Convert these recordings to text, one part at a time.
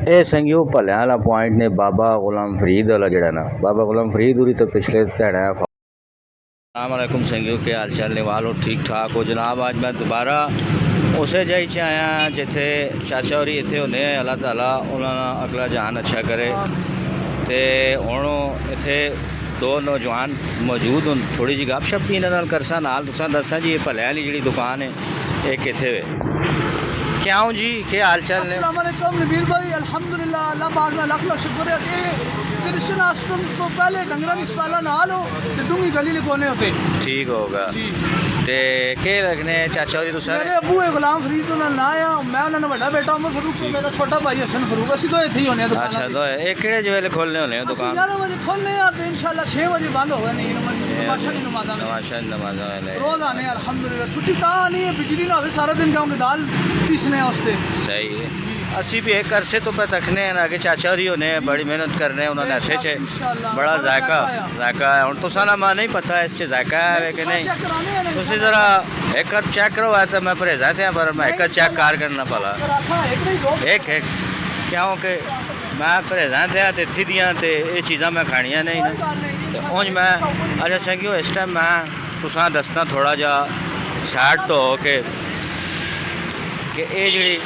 ਇਹ ਸੰਗਿਓ ਭਲਿਆਂ वाला पॉइंट ने बाबा गुलाम फरीद वाला जड़ा ना बाबा गुलाम फरीद उरी तो पिछले ध्याड़ा। अस्सलामुअलैकुम संगियो, के हाल चाल ने वालो ठीक ठाक हो जनाब। आज मैं दोबारा उसे जगह च आया जिथे चाचा होरी इतने होने। अल्लाह ताला उन्होंने अगला जहान अच्छा करे। तो हुण इत्थे दो नौजवान मौजूद हूँ, थोड़ी जी गपशप भी इन्हां नाल करसा, नाल तुसां दस्सां जी ये भलियां वाली जिहड़ी दुकान है ये कित्थे वे। क्या हूँ जी, के हाल चाल ने? अस्सलाम वालेकुम नबीर भाई, अल्हम्दुलिल्लाह अल्लाह पाक दा लख लख शुक्र है कि कृष्ण आश्रम तो पहले डंगरा दी सवाला नाल हो ते डूंगी गली ले कोने होते ठीक होगा जी। ते के रखने चाचा होरी तुसां? मेरे अबू है गुलाम फरीद उन्हां ना है, मैं उन्हां बड़ा बेटा उमर फरूक ते मेरा छोटा भाई हसन फरूक। असि तो इत्थे ही होने दुकान। अच्छा, तो ये किहड़े जो वेले खोलने होने दुकान? 11 बजे खोलने आ ते इंशाल्लाह 6 बजे बंद होगा। नहीं नमाज़ की नमाज़ में नमाज़ नमाज़ वाले रोज आने अल्हम्दुलिल्लाह। छुट्टी का नहीं है, बिजली ना हो सारा दिन जाऊंगे दाल पीसने वास्ते। सही है। असी भी एक अरसे तो पे तकने हैं ना कि चाचा होरी होने बड़ी मेहनत करने उन्होंने अच्छे से बड़ा जायका जायका है। हुण तुसां ना मैं नहीं पता इस जायका है कि नहीं, तुसी जरा एक चेक करो। है तो मैं परहेजा थे पर मैं एक चेक कार करना भला एक एक क्यों कि मैं परहेजा थे तो इत्थे दियां ते ये चीज़ां मैं खानियां नहीं ना। तो उंज मैं अच्छा संगियो इस टाइम मैं तुसां दसना थोड़ा जा शार्ट तो हो के ये जी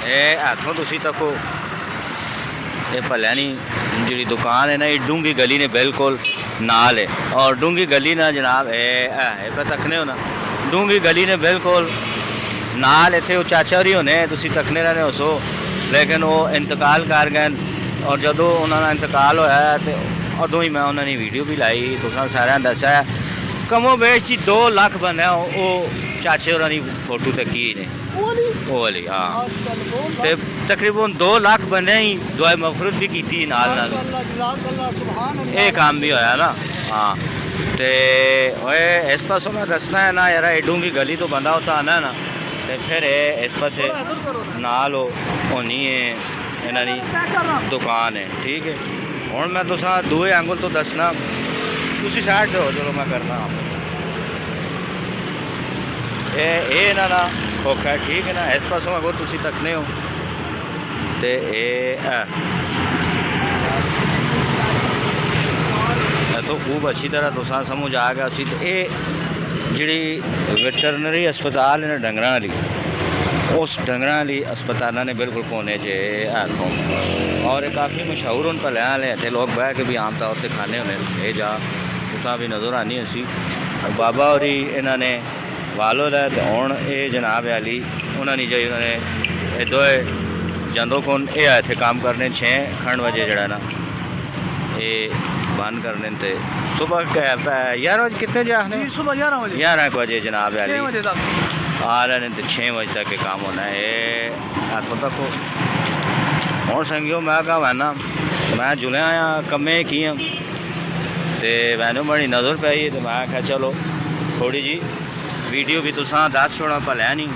हाथों तुसी तको ये भलियां जी दुकान है ना, ये डूंगी गली ने बिल्कुल नाल है। और डूंगी गली ना जनाब है पे तकने हो ना, डूंगी गली ने बिल्कुल नाल इत्थे वो चाचा होरी होने तुसी तकने रहने हो सो। लेकिन वो इंतकाल कर गए और जदों उन्होंने इंतकाल होया तो उदों ही मैं उन्होंने वीडियो भी लाई, तुसां सारियां दस्सिया कमो बेश जी 2 लाख बंदा वो चाचे होरां दी फोटो तकी ने वो वाली। हाँ, ते तकरीबन 2 लाख बंदे ही दुआ मफरत भी की नाल नाल ये काम भी होया ना। हाँ, तो इस पासों मैं दसना है ना यार, डूंगी गली तो बंदा होता आना ना, तो फिर इस पासे नाल होनी है इन्हां दी दुकान है। ठीक है, हुण मैं तुसां दूए एंगल तो दसना, तुसी साइड हो चलो मैं करना। ये इन्हां दा खोखा है, ठीक है ना। इस पासों अगर तुसी तकने हो तो ये तो खूब अच्छी तरह तुसां समझ आ गया सी। तो ये जिहड़ी वेटरनरी अस्पताल है ना डंगरां वाली, उस डंगरां वाली अस्पताल ने बिल्कुल कोने च हाथों और काफ़ी मशहूर उन भलियां वाले इत्थे लोग बह के भी आम तौर पर खाने होने। ये जा तुसां भी नज़र आनी असी बाबा होरी इन्होंने वालो लै। तो हुण ये जनाब अली उन्होंने जी उन्होंने दोए जंदों कौन ये आए थे काम करने 6 बजे जड़ा ना ये बंद करने ते सुबह 11 बजे कितने जाने सुबह 11 बजे जनाब अली 6 बजे तक आ रहे हैं। तो 6 बजे तक के काम होना है ये हाथों तक हो। और संगियो मैं कहा मैं ना मैं जुले आया कम्मे की तो मैंने बड़ी नज़र पाई। तो मैं आख्या चलो थोड़ी जी वीडियो भी तुसां दस छोड़ा भलियां नहीं